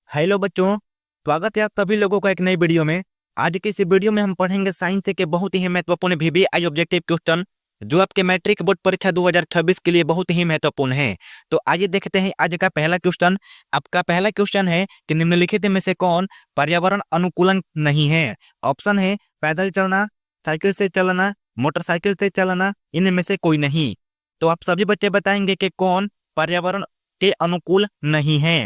Hello बच्चों, स्वागत है आप सभी लोगों का एक नई वीडियो में। आज की इस वीडियो में हम पढ़ेंगे साइंस के बहुत ही महत्वपूर्ण वीवीआई ऑब्जेक्टिव क्वेश्चन जो आपके मैट्रिक बोर्ड परीक्षा 2026 के लिए बहुत ही महत्वपूर्ण है। तो आइए देखते हैं आज का पहला क्वेश्चन। आपका पहला क्वेश्चन है कि निम्नलिखित में से कौन पर्यावरण अनुकूलन नहीं है। ऑप्शन है पैदल चलना, साइकिल से चलना, मोटरसाइकिल से चलना, इनमें से कोई नहीं। तो आप सभी बच्चे बताएंगे कि कौन पर्यावरण के अनुकूल नहीं है।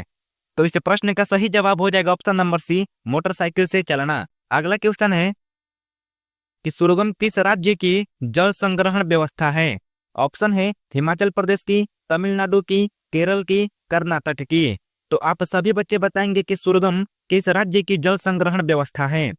तो इस प्रश्न का सही जवाब हो जाएगा ऑप्शन नंबर सी, मोटरसाइकिल से चलना। अगला क्वेश्चन है कि सुरगम किस राज्य की जल संग्रहण व्यवस्था है। ऑप्शन है हिमाचल प्रदेश की, तमिलनाडु की, केरल की, कर्नाटक की। तो आप सभी बच्चे बताएंगे कि सुरगम किस राज्य की जल संग्रहण व्यवस्था है।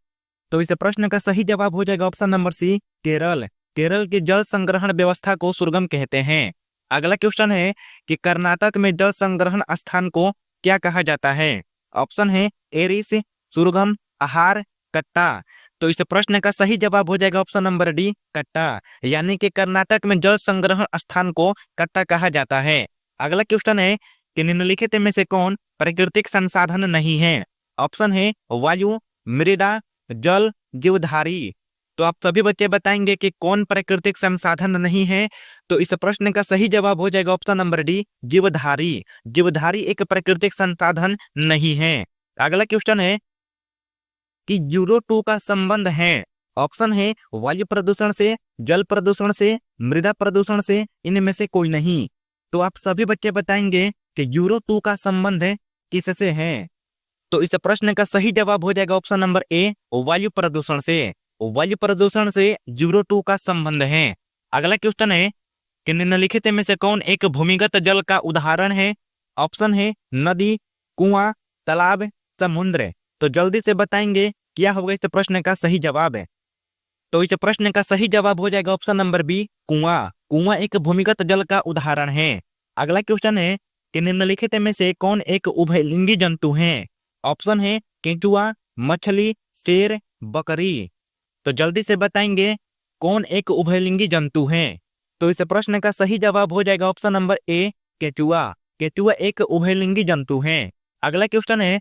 तो इस प्रश्न का सही जवाब हो जाएगा option number C, Kerala. Kerala की जल संग्रहण व्यवस्था को सुरगम कहते हैं। अगला क्वेश्चन है कि कर्नाटक में जल संग्रहण स्थान को क्या कहा जाता है। ऑप्शन है एरिस, सुरगम, आहार, कट्टा। तो इस प्रश्न का सही जवाब हो जाएगा ऑप्शन नंबर डी, कट्टा। यानी कि कर्नाटक में जल संग्रहण स्थान को कट्टा कहा जाता है। अगला क्वेश्चन है कि निम्नलिखित में से कौन प्राकृतिक संसाधन नहीं है। ऑप्शन है वायु, मृदा, जल, जीवधारी। तो आप सभी बच्चे बताएंगे कि कौन प्राकृतिक संसाधन नहीं है। तो इस प्रश्न का सही जवाब हो जाएगा ऑप्शन नंबर डी, जीवधारी। जीवधारी एक प्राकृतिक संसाधन नहीं है। अगला क्वेश्चन है कि यूरो 2 का संबंध है। ऑप्शन है वायु प्रदूषण से, जल प्रदूषण से, मृदा प्रदूषण से, इनमें से कोई नहीं। तो आप सभी बच्चे बताएंगे कि यूरो 2 का संबंध किससे है। तो इस प्रश्न का सही जवाब हो जाएगा ऑप्शन नंबर ए, वायु प्रदूषण से। वायु प्रदूषण से यूरो 2 का संबंध है। अगला क्वेश्चन है कि निम्नलिखित में से कौन एक भूमिगत जल का उदाहरण है। ऑप्शन है नदी, कुआं, तालाब, समुद्र। तो जल्दी से बताएंगे क्या होगा इस प्रश्न का सही जवाब है। तो इस प्रश्न का सही जवाब हो जाएगा ऑप्शन नंबर बी, कुआं। कुआं एक भूमिगत जल का उदाहरण है। अगला क्वेश्चन है कि निम्नलिखित में से कौन एक उभयलिंगी जंतु है। ऑप्शन है केंचुआ, मछली, शेर, बकरी। तो जल्दी से बताएंगे कौन एक उभयलिंगी जंतु है। तो इस प्रश्न का सही जवाब हो जाएगा ऑप्शन नंबर ए, केचुआ। केचुआ एक उभयलिंगी जंतु है। अगला क्वेश्चन है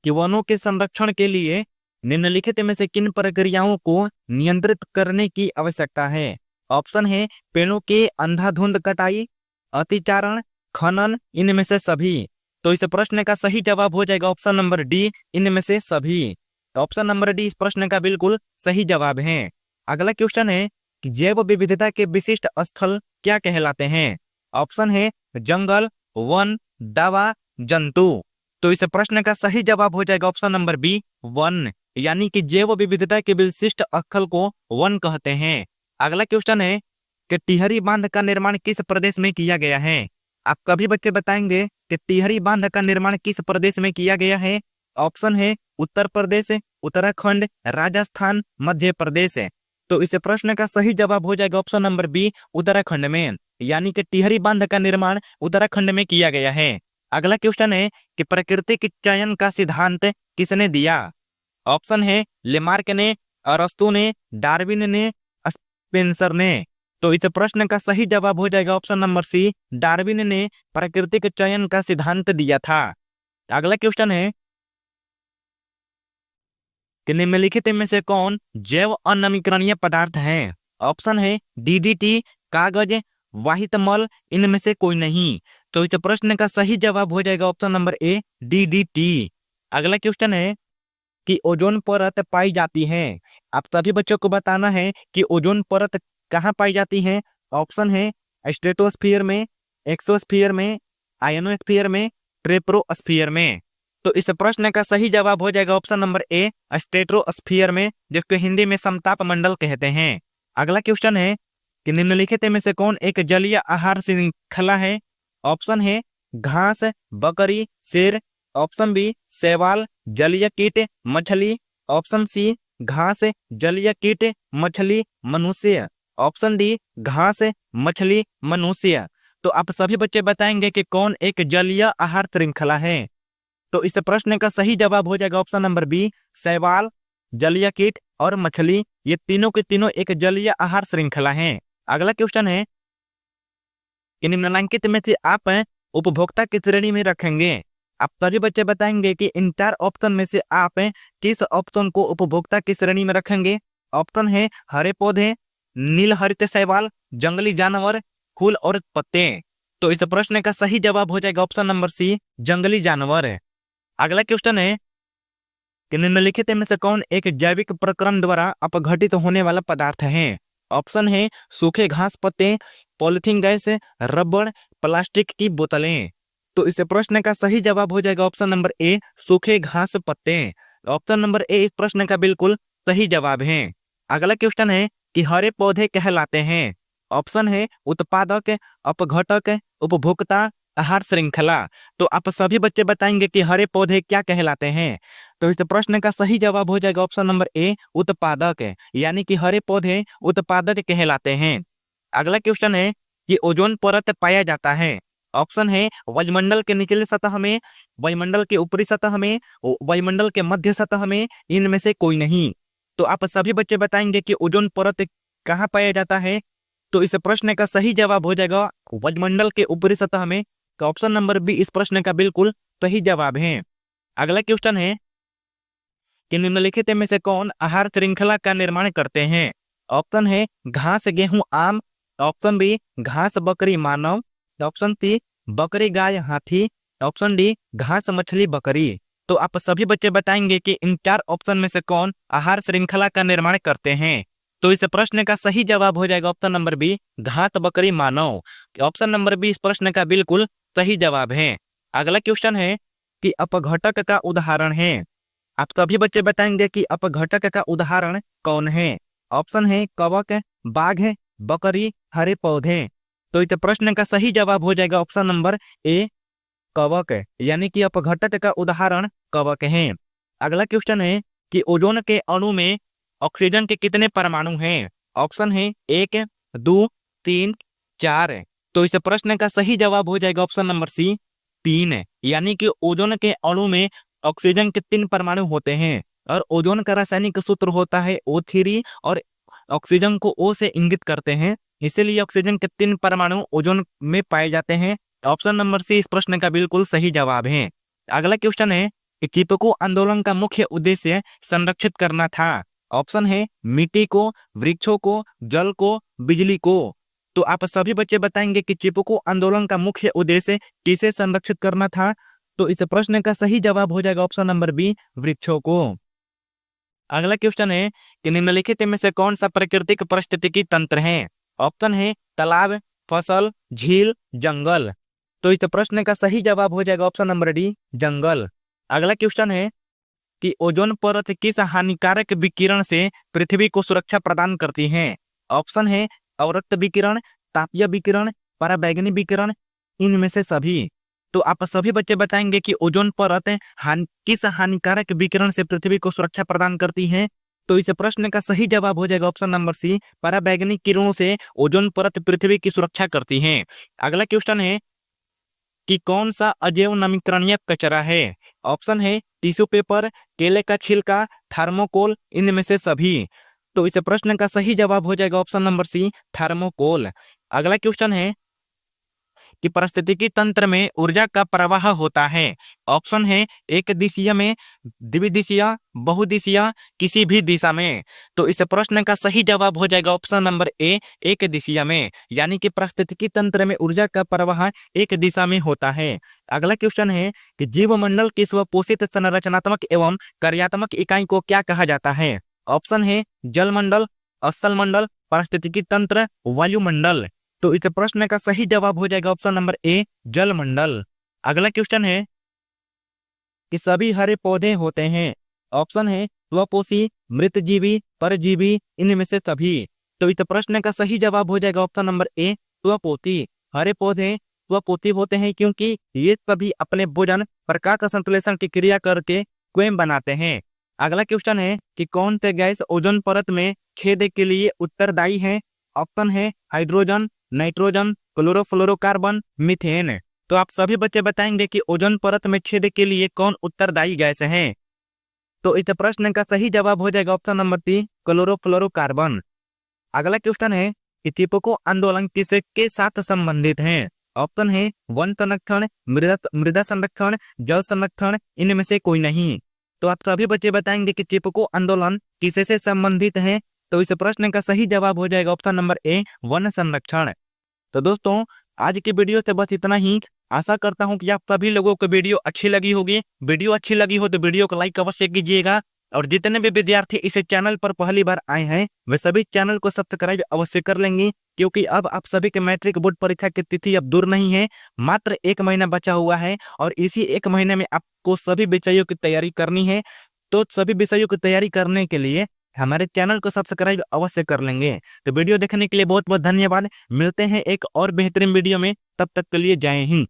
कि वनों के संरक्षण के लिए निम्नलिखित में से किन प्रक्रियाओं को नियंत्रित करने की आवश्यकता है। ऑप्शन है पेड़ों के अंधाधुंध कटाई, अतिचारण, खनन, इनमें से सभी। तो इस प्रश्न का सही जवाब हो जाएगा ऑप्शन नंबर डी, इनमें से सभी। ऑप्शन नंबर डी इस प्रश्न का बिल्कुल सही जवाब है। अगला क्वेश्चन है कि जैव विविधता के विशिष्ट स्थल क्या कहलाते हैं। ऑप्शन है जंगल, वन, दवा, जंतु। तो इस प्रश्न का सही जवाब हो जाएगा ऑप्शन नंबर बी, वन। यानी कि जैव विविधता के विशिष्ट स्थल को वन कहते हैं। अगला क्वेश्चन है कि टिहरी बांध का निर्माण किस प्रदेश में किया गया है। आप कभी बच्चे बताएंगे कि टिहरी बांध का निर्माण किस प्रदेश में किया गया है। ऑप्शन है उत्तर प्रदेश, उत्तराखंड, राजस्थान, मध्य प्रदेश। तो इस प्रश्न का सही जवाब हो जाएगा ऑप्शन नंबर बी, उत्तराखंड में। यानी कि टिहरी बांध का निर्माण उत्तराखंड में किया गया है। अगला क्वेश्चन है कि प्राकृतिक चयन का सिद्धांत किसने दिया। ऑप्शन है लेमार्क ने, अरस्तु ने, डार्विन ने, स्पेंसर ने। तो इस प्रश्न का सही जवाब हो जाएगा ऑप्शन नंबर सी, डार्विन ने प्राकृतिक चयन का सिद्धांत दिया था। अगला क्वेश्चन है कि निम्नलिखित में से कौन जैव अनमीकरणीय पदार्थ है। ऑप्शन है डीडीटी, कागज, वाहित मल, इनमें से कोई नहीं। तो इस प्रश्न का सही जवाब हो जाएगा ऑप्शन नंबर ए, डीडीटी। अगला क्वेश्चन है कि ओजोन परत पाई जाती है। आप सभी बच्चों को बताना है कि ओजोन परत कहाँ पाई जाती है। ऑप्शन है स्ट्रेटोस्फीयर में, एक्सोस्फीयर में, आयनोस्फीयर में, ट्रोपोस्फीयर में। तो इस प्रश्न का सही जवाब हो जाएगा ऑप्शन नंबर ए, स्ट्रेटोस्फीयर में, जिसको हिंदी में समताप मंडल कहते हैं। अगला क्वेश्चन है कि निम्नलिखित में से कौन एक जलीय आहार श्रृंखला है। ऑप्शन है घास, बकरी, शेर। ऑप्शन बी शैवाल, जलीय कीट, मछली। ऑप्शन सी घास, जलीय कीट, मछली, मनुष्य। ऑप्शन डी घास, मछली, मनुष्य। तो आप सभी बच्चे बताएंगे कि कौन एक जलीय आहार श्रृंखला है। तो इस प्रश्न का सही जवाब हो जाएगा ऑप्शन नंबर बी, शैवाल, जलीय कीट और मछली। ये तीनों के तीनों एक जलीय आहार श्रृंखला है। अगला क्वेश्चन है कि निम्नलिखित में से आप उपभोक्ता की श्रेणी में रखेंगे। आप सभी बच्चे बताएंगे कि इन 4 ऑप्शन में से आप किस ऑप्शन को उपभोक्ता की श्रेणी में रखेंगे। ऑप्शन है हरे पौधे, नील हरित शैवाल, जंगली जानवर, फूल और पत्ते। तो इस प्रश्न का सही जवाब हो जाएगा ऑप्शन नंबर सी, जंगली जानवर। अगला क्वेश्चन है कि निम्नलिखित में से कौन एक जैविक प्रक्रम द्वारा अपघटित होने वाला पदार्थ है। ऑप्शन है सूखे घास पत्ते, पॉलिथीन गैस, रबड़, प्लास्टिक की बोतलें। तो इस प्रश्न का सही जवाब हो जाएगा ऑप्शन नंबर ए, सूखे घास पत्ते। ऑप्शन नंबर ए इस प्रश्न का बिल्कुल सही जवाब है। अगला क्वेश्चन है कि हरे पौधे कहलाते हैं। ऑप्शन है उत्पादक, अपघटक, उपभोक्ता, आहार श्रृंखला। तो आप सभी बच्चे बताएंगे कि हरे पौधे क्या कहलाते हैं। तो इस प्रश्न का सही जवाब हो जाएगा ऑप्शन नंबर ए, उत्पादक, यानी कि हरे पौधे उत्पादक कहलाते हैं। अगला क्वेश्चन है कि ओजोन परत पाया जाता है। ऑप्शन है वायुमंडल के निचली सतह में, वायुमंडल के ऊपरी सतह में, वायुमंडल के मध्य सतह में, इनमें से कोई नहीं। तो आप सभी बच्चे बताएंगे कि ओजोन परत कहाँ पाया जाता है। तो इस प्रश्न का सही जवाब हो जाएगा वायुमंडल के ऊपरी सतह में। तो ऑप्शन नंबर बी इस प्रश्न का बिल्कुल सही जवाब है। अगला क्वेश्चन है कि निम्नलिखित में से कौन आहार श्रृंखला का निर्माण करते हैं। ऑप्शन है घास गेहूं आम, ऑप्शन बी घास बकरी मानव, ऑप्शन सी बकरी गाय हाथी, ऑप्शन डी घास मछली बकरी। तो आप सभी बच्चे बताएंगे कि इन 4 ऑप्शन में से कौन आहार श्रृंखला का निर्माण करते हैं। तो इस प्रश्न का सही जवाब हो जाएगा ऑप्शन नंबर बी, घास बकरी मानव। ऑप्शन नंबर बी इस प्रश्न का बिल्कुल सही जवाब है। अगला क्वेश्चन है कि अपघटक का उदाहरण है। आप सभी बच्चे बताएंगे कि अपघटक का उदाहरण कौन है। ऑप्शन है कवक, बाघ, बकरी, हरे पौधे। तो इस प्रश्न का सही जवाब हो जाएगा ऑप्शन नंबर ए, कवक, यानी कि अपघटक का उदाहरण कवक है। अगला क्वेश्चन है कि ओजोन के अणु में ऑक्सीजन के कितने परमाणु हैं। ऑप्शन है 1, 2, 3, 4। तो इस प्रश्न का सही जवाब हो जाएगा ऑप्शन नंबर सी, 3, यानी कि ओजोन के अणु में ऑक्सीजन के 3 परमाणु होते हैं और ओजोन का रासायनिक सूत्र होता है O3 और ऑक्सीजन को O से इंगित करते हैं, इसीलिए ऑक्सीजन के 3 परमाणु ओजोन में पाए जाते हैं। ऑप्शन नंबर सी इस प्रश्न का बिल्कुल सही जवाब है। अगला क्वेश्चन है कि चिपको आंदोलन का मुख्य उद्देश्य संरक्षित करना था। ऑप्शन है मिट्टी को, वृक्षों को, जल को, बिजली को। तो आप सभी बच्चे बताएंगे कि चिपको आंदोलन का मुख्य उद्देश्य किसे संरक्षित करना था। तो इस प्रश्न का सही जवाब हो जाएगा ऑप्शन नंबर बी, वृक्षों को। अगला क्वेश्चन है कि निम्नलिखित में से कौन सा प्राकृतिक पारिस्थितिकी तंत्र है। ऑप्शन है तालाब, फसल, झील, जंगल। तो इस प्रश्न का सही जवाब हो जाएगा ऑप्शन नंबर डी, जंगल। अगला क्वेश्चन है कि ओजोन परत किस हानिकारक विकिरण से पृथ्वी को सुरक्षा प्रदान करती है। ऑप्शन है अवरक्त विकिरण, तापीय विकिरण, पराबैंगनी विकिरण, इनमें से सभी। तो आप सभी बच्चे बताएंगे कि ओजोन परत किस हानिकारक विकिरण से पृथ्वी को सुरक्षा प्रदान करती है। तो इस प्रश्न का सही जवाब हो जाएगा ऑप्शन नंबर सी, पराबैंगनी किरणों से ओजोन परत पृथ्वी की सुरक्षा करती है। अगला क्वेश्चन है कि कौन सा अजैव नवीकरणीय कचरा है। ऑप्शन है टिश्यू पेपर, केले का छिलका, थर्मोकोल, इनमें से सभी। तो इस प्रश्न का सही जवाब हो जाएगा ऑप्शन नंबर सी, थर्मोकोल। अगला क्वेश्चन है कि पारिस्थितिकी तंत्र में ऊर्जा का प्रवाह होता है। ऑप्शन है एक दिशीय में, द्विदिशीय, बहुदिशीय, किसी भी दिशा में। तो इस प्रश्न का सही जवाब हो जाएगा ऑप्शन नंबर ए, एक दिशीय में, यानी कि पारिस्थितिकी तंत्र में ऊर्जा का प्रवाह एक दिशा में होता है। अगला क्वेश्चन है कि जीवमंडल की स्वपोषित संरचनात्मक एवं कार्यात्मक इकाई को क्या कहा जाता है। ऑप्शन है जलमंडल, स्थलमंडल, पारिस्थितिकी तंत्र, वायुमंडल। तो इस प्रश्न का सही जवाब हो जाएगा ऑप्शन नंबर ए, जलमंडल। अगला क्वेश्चन है कि सभी हरे पौधे होते हैं। ऑप्शन है स्वपोषी, मृतजीवी, परजीवी, इनमें से सभी। तो इस प्रश्न का सही जवाब हो जाएगा ऑप्शन नंबर ए, स्वपोषी। हरे पौधे स्वपोषी होते हैं क्योंकि ये सभी अपने भोजन प्रकाश संश्लेषण की क्रिया करके स्वयं बनाते हैं। अगला क्वेश्चन है कि कौन से गैस ओजोन परत में छेद के लिए उत्तरदायी है। ऑप्शन है हाइड्रोजन, नाइट्रोजन, क्लोरोफ्लोरोकार्बन, मीथेन। तो आप सभी बच्चे बताएंगे कि ओजोन परत में छेद के लिए कौन उत्तरदायी गैस है। तो इस प्रश्न का सही जवाब हो जाएगा ऑप्शन नंबर सी, क्लोरोफ्लोरोकार्बन। अगला क्वेश्चन है कि चिपको आंदोलन किसके साथ संबंधित है। ऑप्शन है वन संरक्षण, मृदा मृदा संरक्षण, जल संरक्षण, इनमें से कोई नहीं। तो आप सभी बच्चे बताएंगे कि चिपको आंदोलन किससे संबंधित है। तो इस प्रश्न का सही जवाब हो जाएगा ऑप्शन नंबर ए, वन संरक्षण। तो दोस्तों आज की वीडियो से बस इतना ही। आशा करता हूं कि आप सभी लोगों को वीडियो अच्छी लगी होगी। वीडियो अच्छी लगी हो तो वीडियो को लाइक अवश्य कीजिएगा, और जितने भी विद्यार्थी इस चैनल पर पहली बार आए हैं वे सभी चैनल को सब्सक्राइब अवश्य कर लेंगे, क्योंकि अब आप सभी के मैट्रिक बोर्ड परीक्षा की तिथि अब दूर नहीं है, मात्र 1 महीना बचा हुआ है, और इसी 1 महीने में आपको सभी विषयों की तैयारी करनी है। तो सभी विषयों की तैयारी करने के लिए हमारे चैनल को सब्सक्राइब अवश्य कर लेंगे। तो वीडियो देखने के लिए बहुत बहुत धन्यवाद। मिलते हैं एक और बेहतरीन वीडियो में, तब तक के लिए जय हिंद।